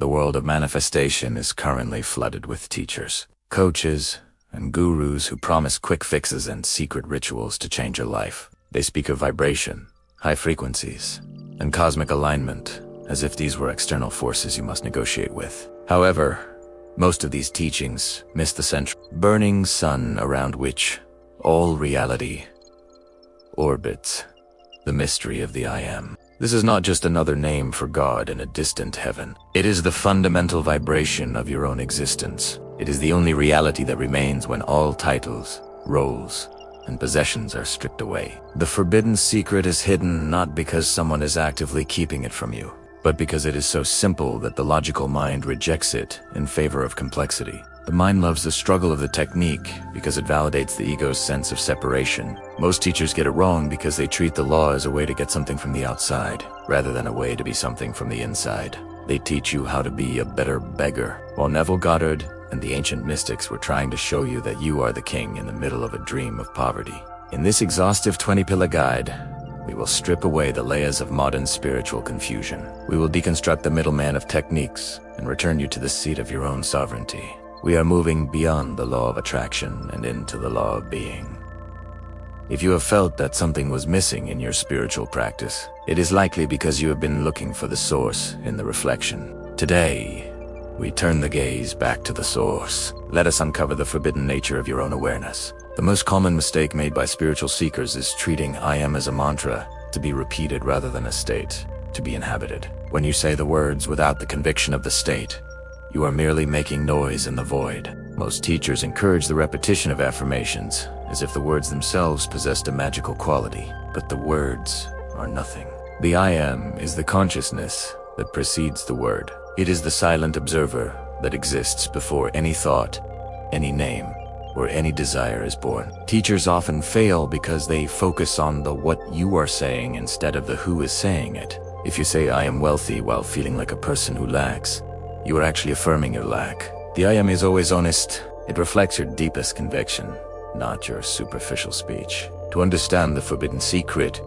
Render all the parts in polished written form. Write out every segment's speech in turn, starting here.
The world of manifestation is currently flooded with teachers, coaches, and gurus who promise quick fixes and secret rituals to change your life. They speak of vibration, high frequencies, and cosmic alignment, as if these were external forces you must negotiate with. However, most of these teachings miss the central burning sun around which all reality orbits, the mystery of the I Am. This is not just another name for God in a distant heaven. It is the fundamental vibration of your own existence. It is the only reality that remains when all titles, roles, and possessions are stripped away. The forbidden secret is hidden not because someone is actively keeping it from you, but because it is so simple that the logical mind rejects it in favor of complexity. The mind loves the struggle of the technique because it validates the ego's sense of separation. Most teachers get it wrong because they treat the law as a way to get something from the outside, rather than a way to be something from the inside. They teach you how to be a better beggar, while Neville Goddard and the ancient mystics were trying to show you that you are the king in the middle of a dream of poverty. In this exhaustive 20-pillar guide, we will strip away the layers of modern spiritual confusion. We will deconstruct the middleman of techniques and return you to the seat of your own sovereignty. We are moving beyond the law of attraction and into the law of being. If you have felt that something was missing in your spiritual practice, it is likely because you have been looking for the source in the reflection. Today, we turn the gaze back to the source. Let us uncover the forbidden nature of your own awareness. The most common mistake made by spiritual seekers is treating I am as a mantra, to be repeated rather than a state, to be inhabited. When you say the words without the conviction of the state, you are merely making noise in the void. Most teachers encourage the repetition of affirmations, as if the words themselves possessed a magical quality. But the words are nothing. The I am is the consciousness that precedes the word. It is the silent observer that exists before any thought, any name, or any desire is born. Teachers often fail because they focus on the what you are saying instead of the who is saying it. If you say I am wealthy while feeling like a person who lacks, you are actually affirming your lack. The I am is always honest. It reflects your deepest conviction, not your superficial speech. To understand the forbidden secret,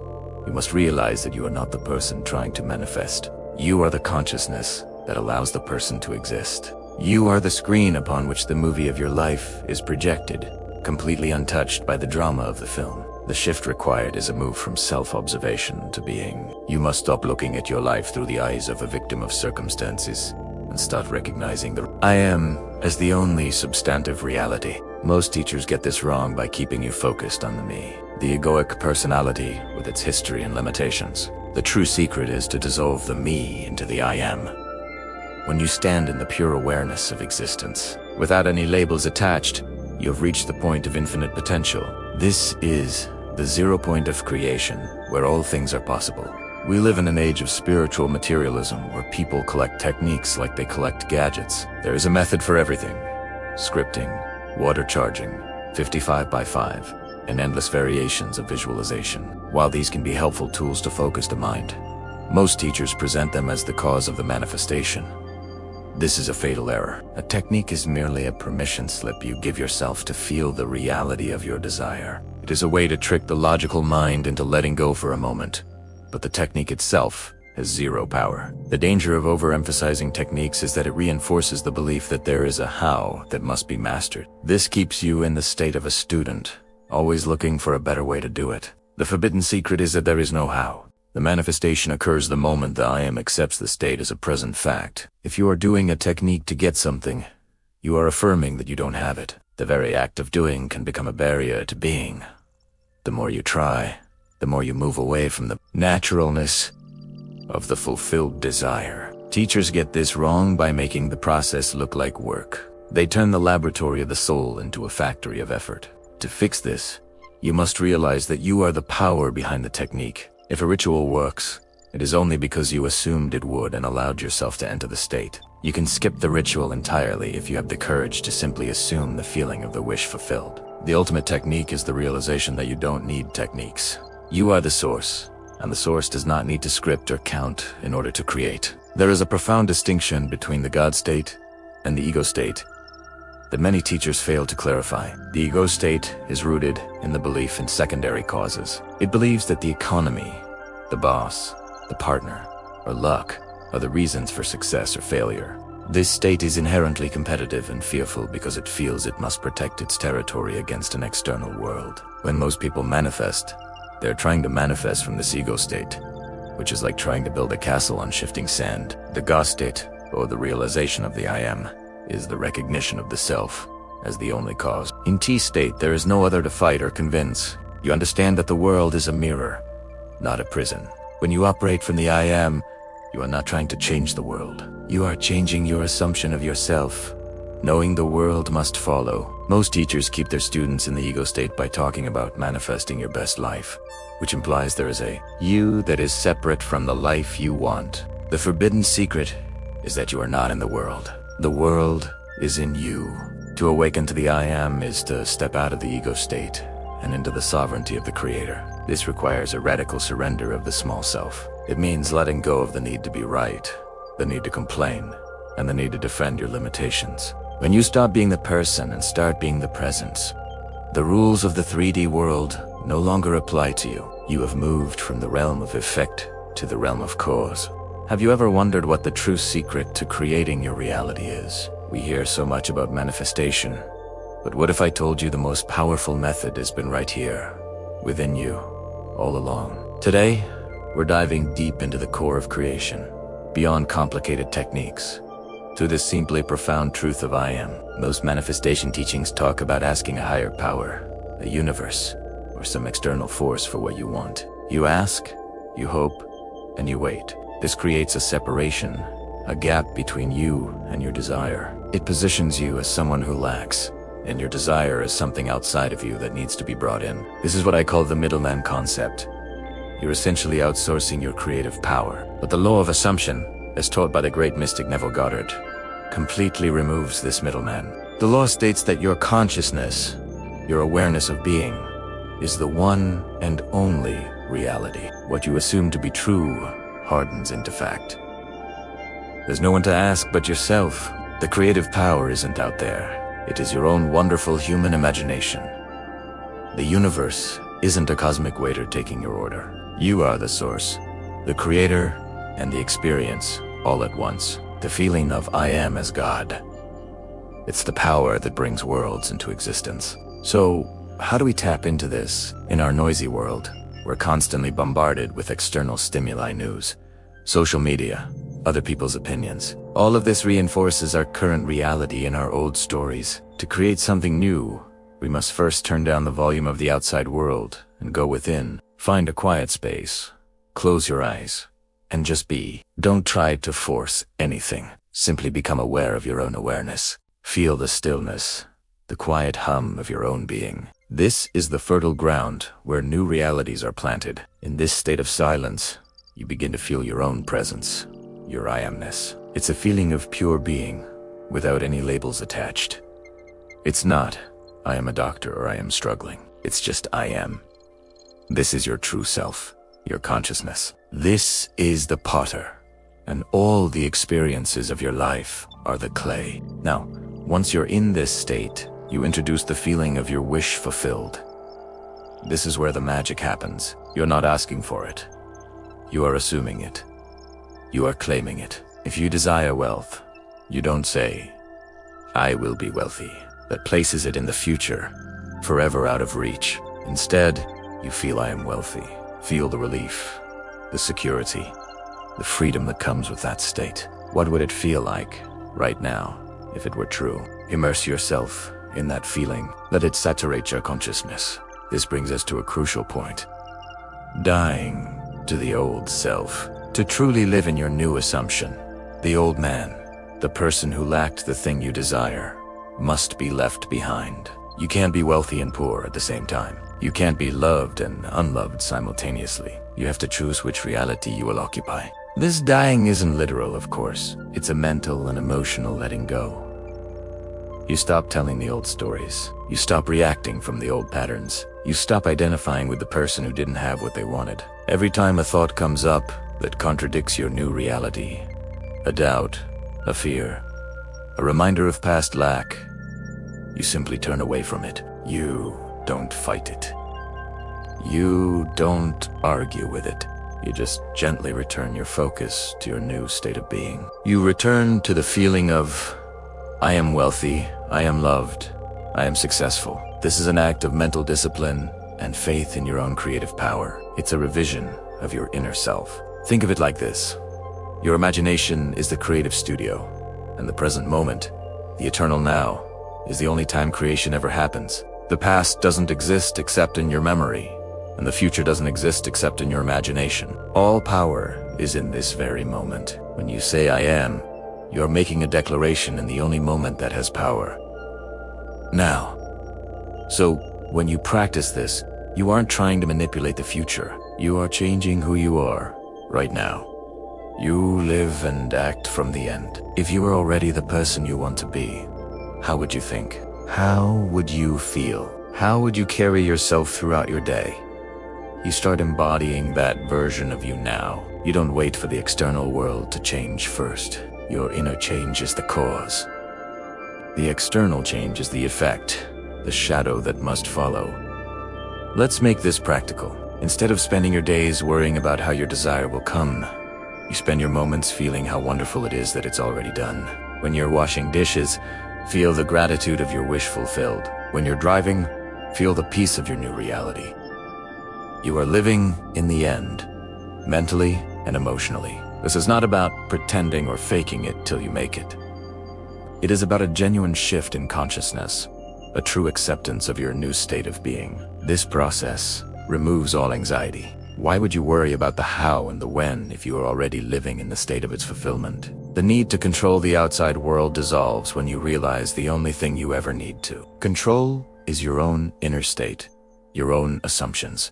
you must realize that you are not the person trying to manifest. You are the consciousness that allows the person to exist. You are the screen upon which the movie of your life is projected, completely untouched by the drama of the film. The shift required is a move from self-observation to being. You must stop looking at your life through the eyes of a victim of circumstances and start recognizing the I am as the only substantive reality. Most teachers get this wrong by keeping you focused on the me, the egoic personality with its history and limitations. The true secret is to dissolve the me into the I am. When you stand in the pure awareness of existence, without any labels attached, you have reached the point of infinite potential. This is the zero point of creation, where all things are possible. We live in an age of spiritual materialism where people collect techniques like they collect gadgets. There is a method for everything: scripting, water charging, 55 by 5, and endless variations of visualization. While these can be helpful tools to focus the mind, most teachers present them as the cause of the manifestation. This is a fatal error. A technique is merely a permission slip you give yourself to feel the reality of your desire. It is a way to trick the logical mind into letting go for a moment. But the technique itself has zero power. The danger of overemphasizing techniques is that it reinforces the belief that there is a how that must be mastered. This keeps you in the state of a student, always looking for a better way to do it. The forbidden secret is that there is no how. The manifestation occurs the moment the I am accepts the state as a present fact. If you are doing a technique to get something, you are affirming that you don't have it. The very act of doing can become a barrier to being. The more you try, the more you move away from the naturalness of the fulfilled desire. Teachers get this wrong by making the process look like work. They turn the laboratory of the soul into a factory of effort. To fix this, you must realize that you are the power behind the technique. If a ritual works, it is only because you assumed it would and allowed yourself to enter the state. You can skip the ritual entirely if you have the courage to simply assume the feeling of the wish fulfilled. The ultimate technique is the realization that you don't need techniques. You are the source, and the source does not need to script or count in order to create. There is a profound distinction between the God state and the ego state that many teachers fail to clarify. The ego state is rooted in the belief in secondary causes. It believes that the economy, the boss, the partner, or luck are the reasons for success or failure. This state is inherently competitive and fearful because it feels it must protect its territory against an external world. When most people manifest, they're trying to manifest from this ego state, which is like trying to build a castle on shifting sand. The Ga state, or the realization of the I am, is the recognition of the self as the only cause. In T state, there is no other to fight or convince. You understand that the world is a mirror, not a prison. When you operate from the I am, you are not trying to change the world. You are changing your assumption of yourself, knowing the world must follow. Most teachers keep their students in the ego state by talking about manifesting your best life, which implies there is a you that is separate from the life you want. The forbidden secret is that you are not in the world. The world is in you. To awaken to the I am is to step out of the ego state and into the sovereignty of the Creator. This requires a radical surrender of the small self. It means letting go of the need to be right, the need to complain, and the need to defend your limitations. When you stop being the person and start being the presence, the rules of the 3D world no longer apply to you. You have moved from the realm of effect to the realm of cause. Have you ever wondered what the true secret to creating your reality is? We hear so much about manifestation, but what if I told you the most powerful method has been right here, within you, all along? Today, we're diving deep into the core of creation, beyond complicated techniques, to the simply profound truth of I am. Most manifestation teachings talk about asking a higher power, a universe, or some external force for what you want. You ask, you hope, and you wait. This creates a separation, a gap between you and your desire. It positions you as someone who lacks, and your desire as something outside of you that needs to be brought in. This is what I call the middleman concept. You're essentially outsourcing your creative power. But the law of assumption, as taught by the great mystic Neville Goddard, completely removes this middleman. The law states that your consciousness, your awareness of being, is the one and only reality. What you assume to be true hardens into fact. There's no one to ask but yourself. The creative power isn't out there. It is your own wonderful human imagination. The universe isn't a cosmic waiter taking your order. You are the source, the creator, and the experience all at once. The feeling of I am as God. It's the power that brings worlds into existence. So, how do we tap into this? In our noisy world, we're constantly bombarded with external stimuli, news, social media, other people's opinions. All of this reinforces our current reality and our old stories. To create something new, we must first turn down the volume of the outside world and go within. Find a quiet space, close your eyes, and just be. Don't try to force anything. Simply become aware of your own awareness. Feel the stillness, the quiet hum of your own being. This is the fertile ground where new realities are planted. In this state of silence, you begin to feel your own presence, your I amness. It's a feeling of pure being, without any labels attached. It's not, I am a doctor or I am struggling. It's just I am. This is your true self, your consciousness. This is the potter, and all the experiences of your life are the clay. Now, once you're in this state, you introduce the feeling of your wish fulfilled. This is where the magic happens. You're not asking for it. You are assuming it. You are claiming it. If you desire wealth, you don't say, I will be wealthy. That places it in the future, forever out of reach. Instead, you feel I am wealthy. Feel the relief, the security, the freedom that comes with that state. What would it feel like right now if it were true? Immerse yourself in that feeling. Let it saturate your consciousness. This brings us to a crucial point. Dying to the old self. To truly live in your new assumption, the old man, the person who lacked the thing you desire, must be left behind. You can't be wealthy and poor at the same time. You can't be loved and unloved simultaneously. You have to choose which reality you will occupy. This dying isn't literal, of course. It's a mental and emotional letting go. You stop telling the old stories. You stop reacting from the old patterns. You stop identifying with the person who didn't have what they wanted. Every time a thought comes up that contradicts your new reality, a doubt, a fear, a reminder of past lack, you simply turn away from it. You don't fight it. You don't argue with it. You just gently return your focus to your new state of being. You return to the feeling of, I am wealthy, I am loved, I am successful. This is an act of mental discipline and faith in your own creative power. It's a revision of your inner self. Think of it like this. Your imagination is the creative studio, and the present moment, the eternal now, is the only time creation ever happens. The past doesn't exist except in your memory, and the future doesn't exist except in your imagination. All power is in this very moment. When you say I am, you're making a declaration in the only moment that has power. Now. So, when you practice this, you aren't trying to manipulate the future. You are changing who you are, right now. You live and act from the end. If you were already the person you want to be, how would you think? How would you feel? How would you carry yourself throughout your day? You start embodying that version of you now. You don't wait for the external world to change first. Your inner change is the cause. The external change is the effect, the shadow that must follow. Let's make this practical. Instead of spending your days worrying about how your desire will come, you spend your moments feeling how wonderful it is that it's already done. When you're washing dishes, feel the gratitude of your wish fulfilled. When you're driving, feel the peace of your new reality. You are living in the end, mentally and emotionally. This is not about pretending or faking it till you make it. It is about a genuine shift in consciousness, a true acceptance of your new state of being. This process removes all anxiety. Why would you worry about the how and the when if you are already living in the state of its fulfillment? The need to control the outside world dissolves when you realize the only thing you ever need to control is your own inner state, your own assumptions.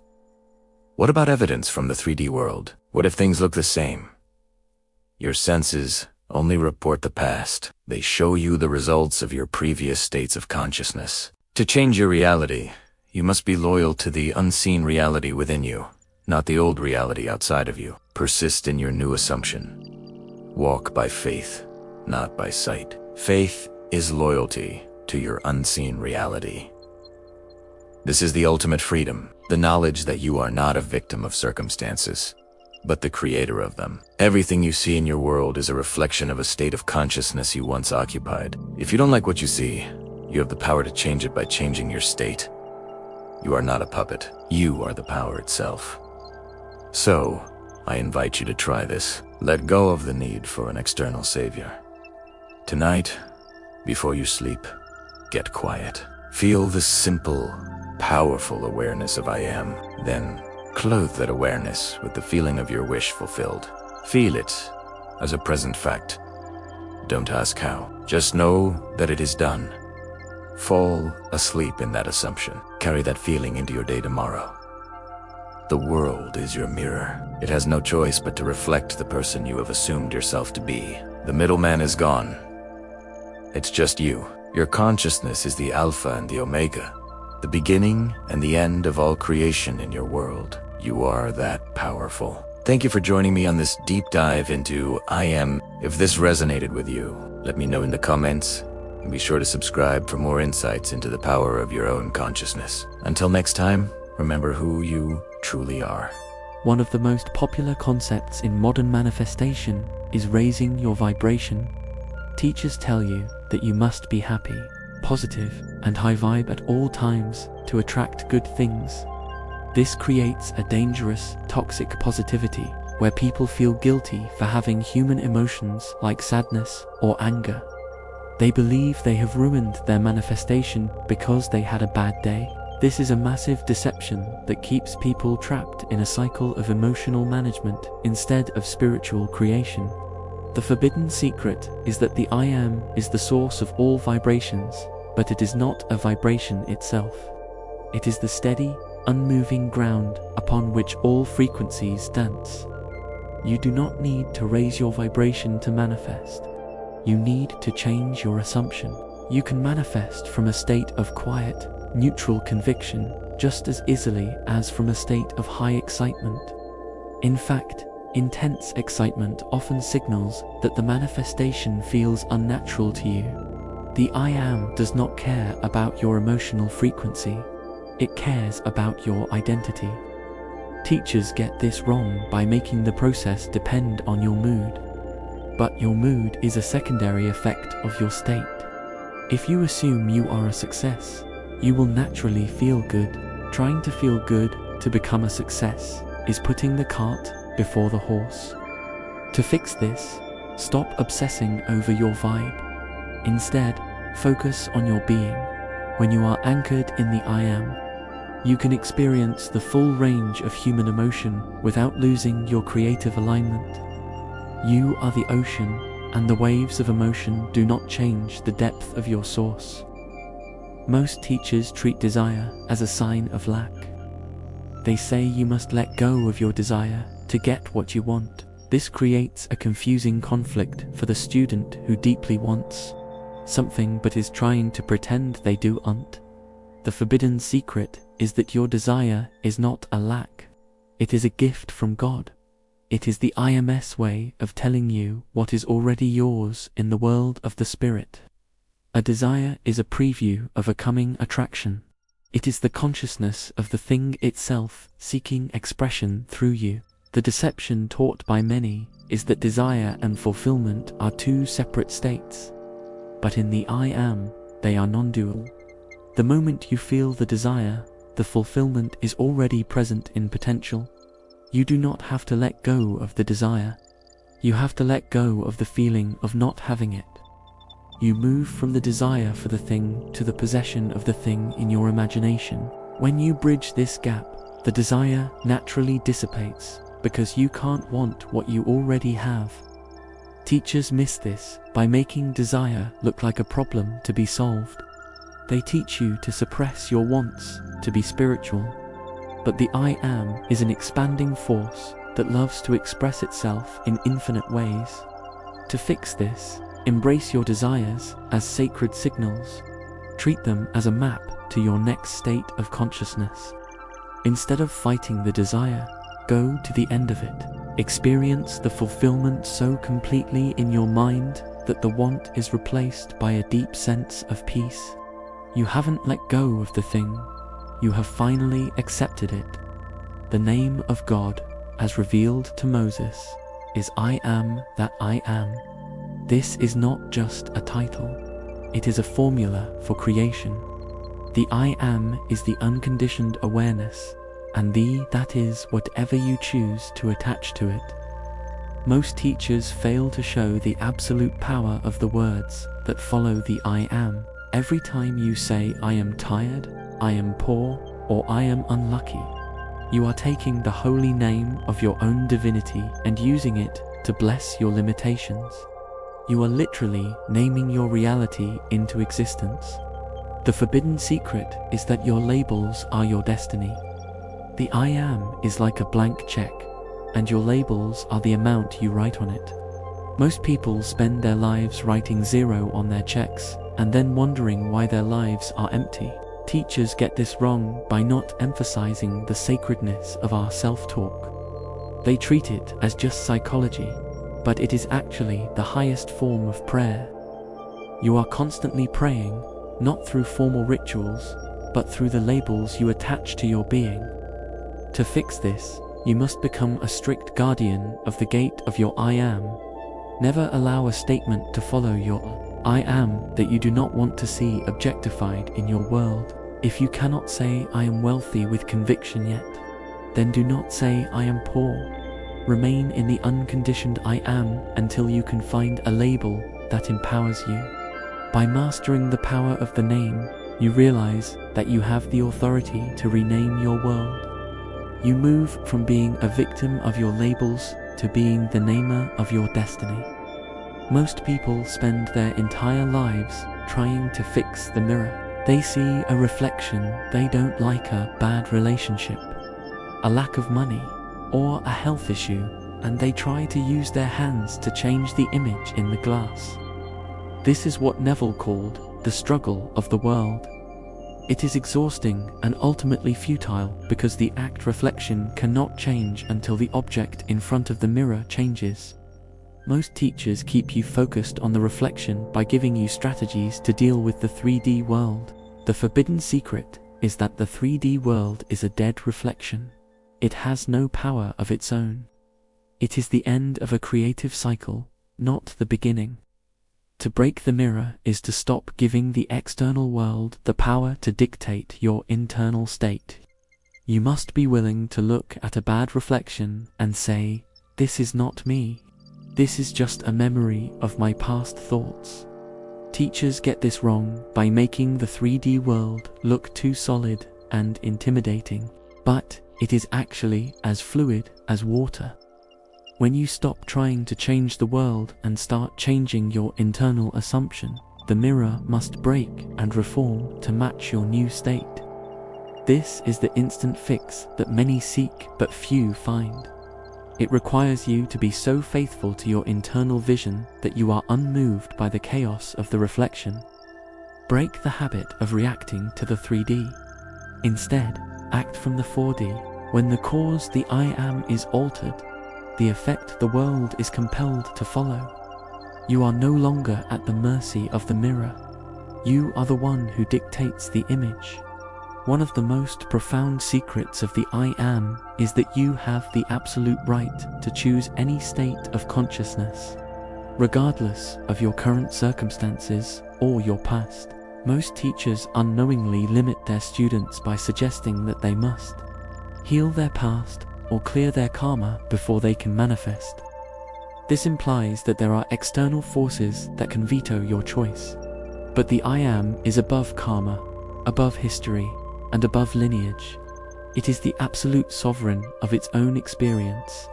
What about evidence from the 3D world? What if things look the same? Your senses only report the past. They show you the results of your previous states of consciousness. To change your reality, you must be loyal to the unseen reality within you, not the old reality outside of you. Persist in your new assumption. Walk by faith, not by sight. Faith is loyalty to your unseen reality. This is the ultimate freedom, the knowledge that you are not a victim of circumstances, but the creator of them. Everything you see in your world is a reflection of a state of consciousness you once occupied. If you don't like what you see, you have the power to change it by changing your state. You are not a puppet. You are the power itself. So, I invite you to try this. Let go of the need for an external savior. Tonight, before you sleep, get quiet. Feel the simple, powerful awareness of I am. Then, clothe that awareness with the feeling of your wish fulfilled. Feel it as a present fact. Don't ask how. Just know that it is done. Fall asleep in that assumption. Carry that feeling into your day tomorrow. The world is your mirror. It has no choice but to reflect the person you have assumed yourself to be. The middleman is gone. It's just you. Your consciousness is the Alpha and the Omega, the beginning and the end of all creation in your world. You are that powerful. Thank you for joining me on this deep dive into I Am. If this resonated with you, let me know in the comments, and be sure to subscribe for more insights into the power of your own consciousness. Until next time, remember who you truly are. One of the most popular concepts in modern manifestation is raising your vibration. Teachers tell you that you must be happy, positive, and high vibe at all times to attract good things. This creates a dangerous, toxic positivity where people feel guilty for having human emotions like sadness or anger. They believe they have ruined their manifestation because they had a bad day. This is a massive deception that keeps people trapped in a cycle of emotional management instead of spiritual creation. The forbidden secret is that the I Am is the source of all vibrations, but it is not a vibration itself. It is the steady, unmoving ground upon which all frequencies dance. You do not need to raise your vibration to manifest. You need to change your assumption. You can manifest from a state of quiet, neutral conviction just as easily as from a state of high excitement. In fact, intense excitement often signals that the manifestation feels unnatural to you. The I Am does not care about your emotional frequency. It cares about your identity. Teachers get this wrong by making the process depend on your mood. But your mood is a secondary effect of your state. If you assume you are a success, you will naturally feel good. Trying to feel good to become a success is putting the cart before the horse. To fix this, stop obsessing over your vibe. Instead, focus on your being. When you are anchored in the I am, you can experience the full range of human emotion without losing your creative alignment. You are the ocean, and the waves of emotion do not change the depth of your source. Most teachers treat desire as a sign of lack. They say you must let go of your desire to get what you want. This creates a confusing conflict for the student who deeply wants something but is trying to pretend they don't. The forbidden secret is that your desire is not a lack. It is a gift from God. It is the IMS way of telling you what is already yours in the world of the spirit. A desire is a preview of a coming attraction. It is the consciousness of the thing itself seeking expression through you. The deception taught by many is that desire and fulfillment are two separate states. But in the I am, they are non-dual. The moment you feel the desire, the fulfillment is already present in potential. You do not have to let go of the desire. You have to let go of the feeling of not having it. You move from the desire for the thing to the possession of the thing in your imagination. When you bridge this gap, the desire naturally dissipates because you can't want what you already have. Teachers miss this by making desire look like a problem to be solved. They teach you to suppress your wants, to be spiritual. But the I am is an expanding force that loves to express itself in infinite ways. To fix this, embrace your desires as sacred signals. Treat them as a map to your next state of consciousness. Instead of fighting the desire, go to the end of it. Experience the fulfillment so completely in your mind that the want is replaced by a deep sense of peace. You haven't let go of the thing. You have finally accepted it. The name of God, as revealed to Moses, is I am that I am. This is not just a title. It is a formula for creation. The I am is the unconditioned awareness, and the that is whatever you choose to attach to it. Most teachers fail to show the absolute power of the words that follow the I am. Every time you say I am tired, I am poor, or I am unlucky, you are taking the holy name of your own divinity and using it to bless your limitations. You are literally naming your reality into existence. The forbidden secret is that your labels are your destiny. The I am is like a blank check, and your labels are the amount you write on it. Most people spend their lives writing 0 on their checks, and then wondering why their lives are empty. Teachers get this wrong by not emphasizing the sacredness of our self-talk. They treat it as just psychology, but it is actually the highest form of prayer. You are constantly praying, not through formal rituals, but through the labels you attach to your being. To fix this, you must become a strict guardian of the gate of your I am. Never allow a statement to follow your I am that you do not want to see objectified in your world. If you cannot say I am wealthy with conviction yet, then do not say I am poor. Remain in the unconditioned I am until you can find a label that empowers you. By mastering the power of the name, you realize that you have the authority to rename your world. You move from being a victim of your labels to being the namer of your destiny. Most people spend their entire lives trying to fix the mirror. They see a reflection they don't like, a bad relationship, a lack of money, or a health issue, and they try to use their hands to change the image in the glass. This is what Neville called the struggle of the world. It is exhausting and ultimately futile because the act reflection cannot change until the object in front of the mirror changes. Most teachers keep you focused on the reflection by giving you strategies to deal with the 3D world. The forbidden secret is that the 3D world is a dead reflection. it has no power of its own. It is the end of a creative cycle, not the beginning. To break the mirror is to stop giving the external world the power to dictate your internal state. You must be willing to look at a bad reflection and say, "This is not me. This is just a memory of my past thoughts." Teachers get this wrong by making the 3D world look too solid and intimidating, but it is actually as fluid as water. When you stop trying to change the world and start changing your internal assumption, the mirror must break and reform to match your new state. This is the instant fix that many seek but few find. It requires you to be so faithful to your internal vision that you are unmoved by the chaos of the reflection. Break the habit of reacting to the 3D. Instead, act from the 4D. When the cause, the I am, is altered, the effect, the world, is compelled to follow. You are no longer at the mercy of the mirror. You are the one who dictates the image. One of the most profound secrets of the I am is that you have the absolute right to choose any state of consciousness, regardless of your current circumstances or your past. Most teachers unknowingly limit their students by suggesting that they must heal their past or clear their karma before they can manifest. This implies that there are external forces that can veto your choice. But the I am is above karma, above history, and above lineage. It is the absolute sovereign of its own experience.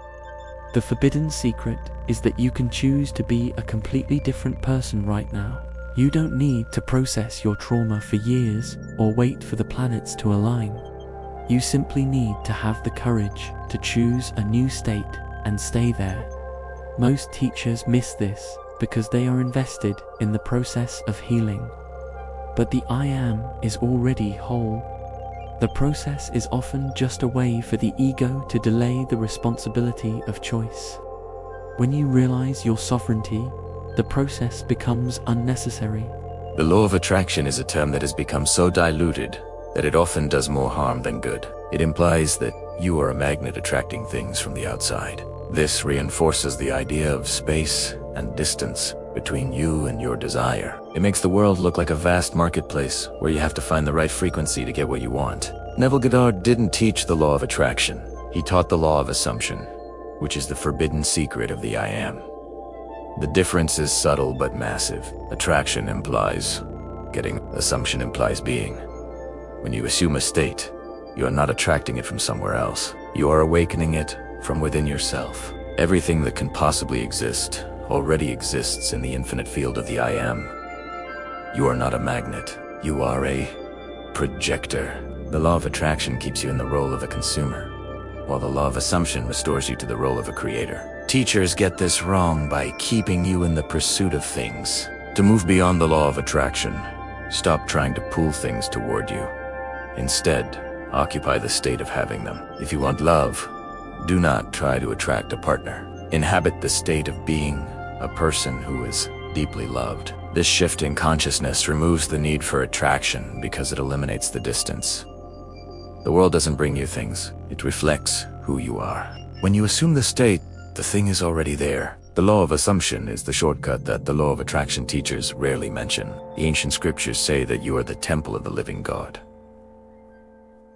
The forbidden secret is that you can choose to be a completely different person right now. You don't need to process your trauma for years or wait for the planets to align. You simply need to have the courage to choose a new state and stay there. Most teachers miss this because they are invested in the process of healing. But the I am is already whole. The process is often just a way for the ego to delay the responsibility of choice. When you realize your sovereignty, the process becomes unnecessary. The law of attraction is a term that has become so diluted that it often does more harm than good. It implies that you are a magnet attracting things from the outside. This reinforces the idea of space and distance between you and your desire. It makes the world look like a vast marketplace where you have to find the right frequency to get what you want. Neville Goddard didn't teach the law of attraction. He taught the law of assumption, which is the forbidden secret of the I am. The difference is subtle but massive. Attraction implies getting, assumption implies being. When you assume a state, you are not attracting it from somewhere else. You are awakening it from within yourself. Everything that can possibly exist already exists in the infinite field of the I am. You are not a magnet. You are a projector. The law of attraction keeps you in the role of a consumer, while the law of assumption restores you to the role of a creator. Teachers get this wrong by keeping you in the pursuit of things. To move beyond the law of attraction, stop trying to pull things toward you. Instead, occupy the state of having them. If you want love, do not try to attract a partner. Inhabit the state of being a person who is deeply loved. This shift in consciousness removes the need for attraction because it eliminates the distance. The world doesn't bring you things, it reflects who you are. When you assume the state, the thing is already there. The law of assumption is the shortcut that the law of attraction teachers rarely mention. The ancient scriptures say that you are the temple of the living God.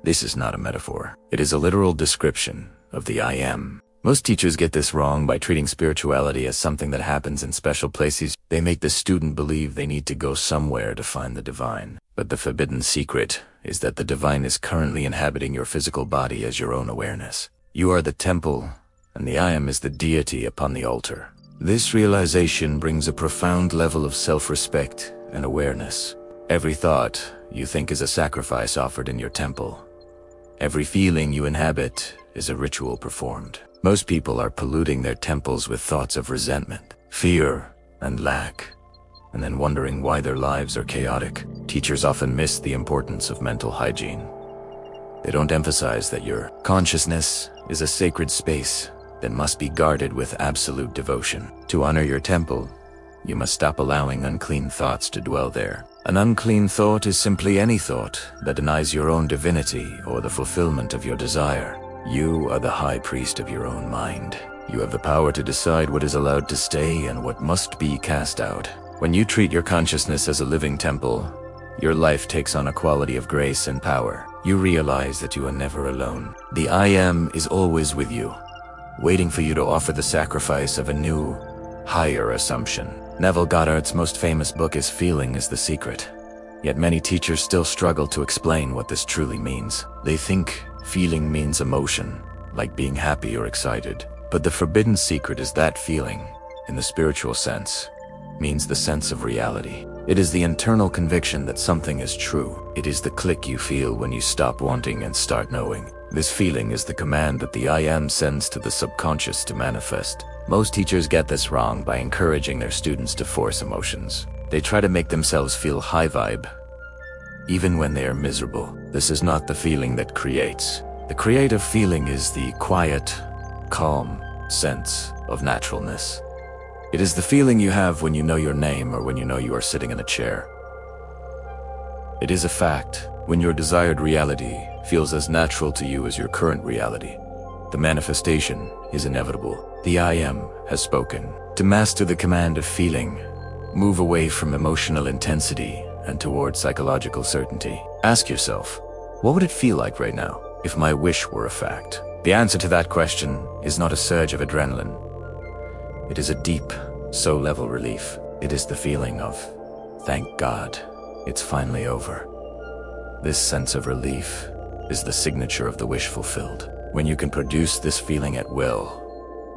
This is not a metaphor. It is a literal description of the I am. Most teachers get this wrong by treating spirituality as something that happens in special places. They make the student believe they need to go somewhere to find the divine. But the forbidden secret is that the divine is currently inhabiting your physical body as your own awareness. You are the temple, and the I am is the deity upon the altar. This realization brings a profound level of self-respect and awareness. Every thought you think is a sacrifice offered in your temple. Every feeling you inhabit is a ritual performed. Most people are polluting their temples with thoughts of resentment, fear, and lack, and then wondering why their lives are chaotic. Teachers often miss the importance of mental hygiene. They don't emphasize that your consciousness is a sacred space that must be guarded with absolute devotion. To honor your temple, you must stop allowing unclean thoughts to dwell there. An unclean thought is simply any thought that denies your own divinity or the fulfillment of your desire. You are the high priest of your own mind. You have the power to decide what is allowed to stay and what must be cast out. When you treat your consciousness as a living temple, your life takes on a quality of grace and power. You realize that you are never alone. The I Am is always with you, waiting for you to offer the sacrifice of a new, higher assumption. Neville Goddard's most famous book is Feeling is the Secret. Yet many teachers still struggle to explain what this truly means. They think feeling means emotion, like being happy or excited. But the forbidden secret is that feeling, in the spiritual sense, means the sense of reality. It is the internal conviction that something is true. It is the click you feel when you stop wanting and start knowing. This feeling is the command that the I Am sends to the subconscious to manifest. Most teachers get this wrong by encouraging their students to force emotions. They try to make themselves feel high vibe, even when they are miserable. This is not the feeling that creates. The creative feeling is the quiet, calm sense of naturalness. It is the feeling you have when you know your name or when you know you are sitting in a chair. It is a fact when your desired reality feels as natural to you as your current reality. The manifestation is inevitable. The I Am has spoken. To master the command of feeling, move away from emotional intensity and toward psychological certainty. Ask yourself, what would it feel like right now if my wish were a fact? The answer to that question is not a surge of adrenaline. It is a deep, soul-level relief. It is the feeling of, thank God, it's finally over. This sense of relief is the signature of the wish fulfilled. When you can produce this feeling at will,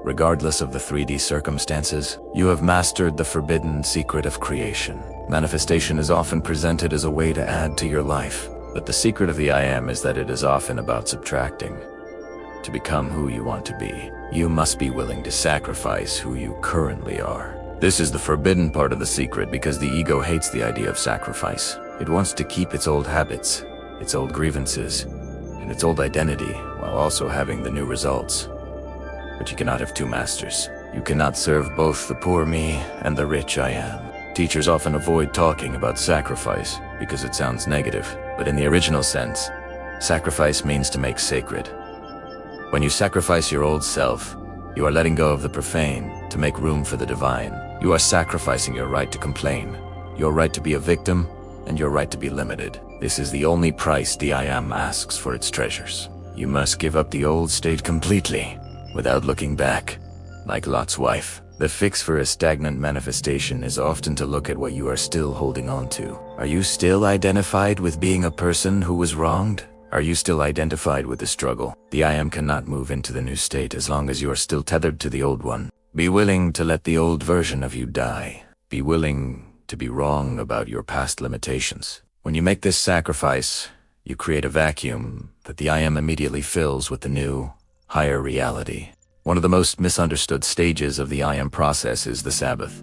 regardless of the 3D circumstances, you have mastered the forbidden secret of creation. Manifestation is often presented as a way to add to your life, but the secret of the I Am is that it is often about subtracting. To become who you want to be, you must be willing to sacrifice who you currently are. This is the forbidden part of the secret because the ego hates the idea of sacrifice. It wants to keep its old habits, its old grievances, and its old identity while also having the new results. But you cannot have two masters. You cannot serve both the poor me and the rich I Am. Teachers often avoid talking about sacrifice because it sounds negative, but in the original sense, sacrifice means to make sacred. When you sacrifice your old self, you are letting go of the profane to make room for the divine. You are sacrificing your right to complain, your right to be a victim, and your right to be limited. This is the only price the I Am asks for its treasures. You must give up the old state completely, without looking back, like Lot's wife. The fix for a stagnant manifestation is often to look at what you are still holding on to. Are you still identified with being a person who was wronged? Are you still identified with the struggle? The I Am cannot move into the new state as long as you are still tethered to the old one. Be willing to let the old version of you die. Be willing to be wrong about your past limitations. When you make this sacrifice, you create a vacuum that the I Am immediately fills with the new, higher reality. One of the most misunderstood stages of the I Am process is the Sabbath.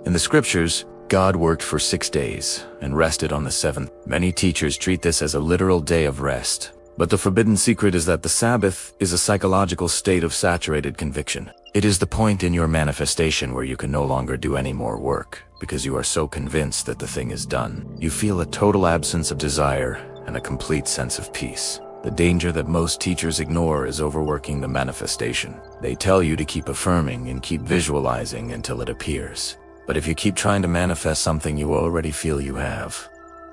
In the scriptures, God worked for 6 days and rested on the seventh. Many teachers treat this as a literal day of rest. But the forbidden secret is that the Sabbath is a psychological state of saturated conviction. It is the point in your manifestation where you can no longer do any more work because you are so convinced that the thing is done. You feel a total absence of desire and a complete sense of peace. The danger that most teachers ignore is overworking the manifestation. They tell you to keep affirming and keep visualizing until it appears. But if you keep trying to manifest something you already feel you have,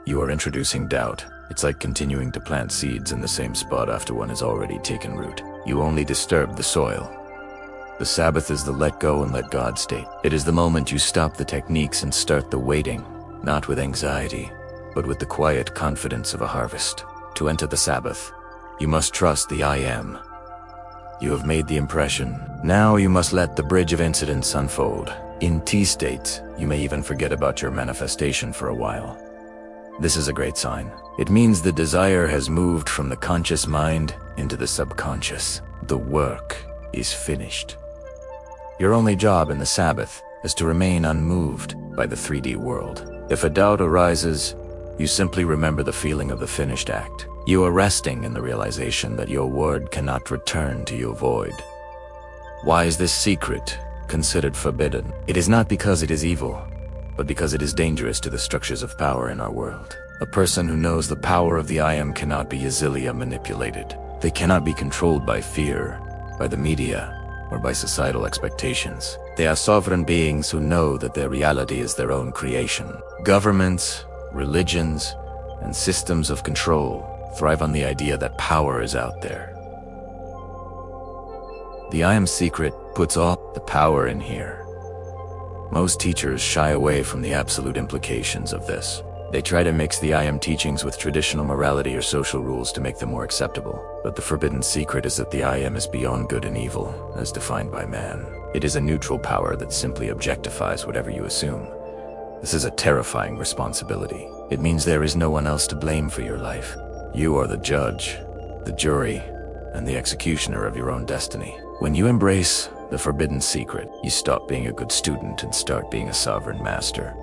you are introducing doubt. It's like continuing to plant seeds in the same spot after one has already taken root. You only disturb the soil. The Sabbath is the let go and let God state. It is the moment you stop the techniques and start the waiting, not with anxiety, but with the quiet confidence of a harvest. To enter the Sabbath, you must trust the I Am. You have made the impression. Now you must let the bridge of incidents unfold. In T-state, you may even forget about your manifestation for a while. This is a great sign. It means the desire has moved from the conscious mind into the subconscious. The work is finished. Your only job in the Sabbath is to remain unmoved by the 3D world. If a doubt arises, you simply remember the feeling of the finished act. You are resting in the realization that your word cannot return to your void. Why is this secret considered forbidden? It is not because it is evil, but because it is dangerous to the structures of power in our world. A person who knows the power of the I Am cannot be easily manipulated. They cannot be controlled by fear, by the media, or by societal expectations. They are sovereign beings who know that their reality is their own creation. Governments, religions, and systems of control thrive on the idea that power is out there. The I Am secret puts all the power in here. Most teachers shy away from the absolute implications of this. They try to mix the I Am teachings with traditional morality or social rules to make them more acceptable. But the forbidden secret is that the I Am is beyond good and evil, as defined by man. It is a neutral power that simply objectifies whatever you assume. This is a terrifying responsibility. It means there is no one else to blame for your life. You are the judge, the jury, and the executioner of your own destiny. When you embrace the forbidden secret, you stop being a good student and start being a sovereign master.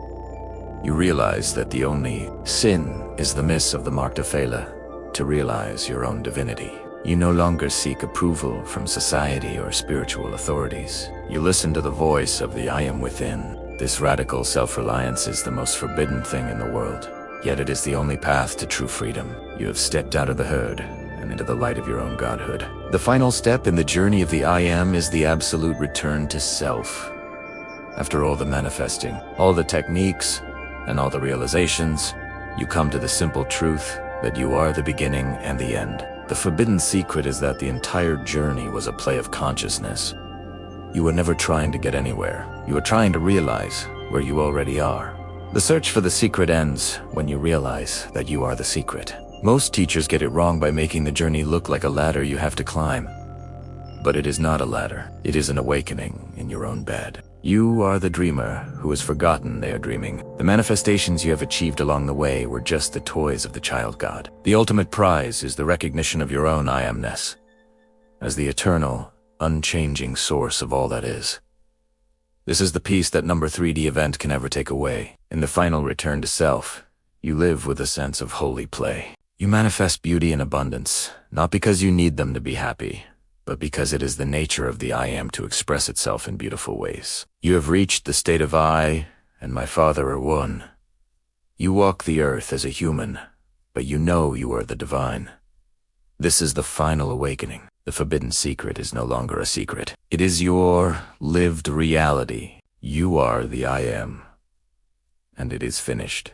You realize that the only sin is the miss of the mark to failure, to realize your own divinity. You no longer seek approval from society or spiritual authorities. You listen to the voice of the I Am within. This radical self-reliance is the most forbidden thing in the world, yet it is the only path to true freedom. You have stepped out of the herd and into the light of your own godhood. The final step in the journey of the I Am is the absolute return to self. After all the manifesting, all the techniques, and all the realizations, you come to the simple truth that you are the beginning and the end. The forbidden secret is that the entire journey was a play of consciousness. You were never trying to get anywhere. You were trying to realize where you already are. The search for the secret ends when you realize that you are the secret. Most teachers get it wrong by making the journey look like a ladder you have to climb. But it is not a ladder. It is an awakening in your own bed. You are the dreamer who has forgotten they are dreaming. The manifestations you have achieved along the way were just the toys of the child God. The ultimate prize is the recognition of your own I Amness as the eternal, unchanging source of all that is. This is the peace that no 3D event can ever take away. In the final return to self, you live with a sense of holy play. You manifest beauty and abundance, not because you need them to be happy, but because it is the nature of the I Am to express itself in beautiful ways. You have reached the state of I and my Father are one. You walk the earth as a human, but you know you are the divine. This is the final awakening. The forbidden secret is no longer a secret. It is your lived reality. You are the I Am, and it is finished.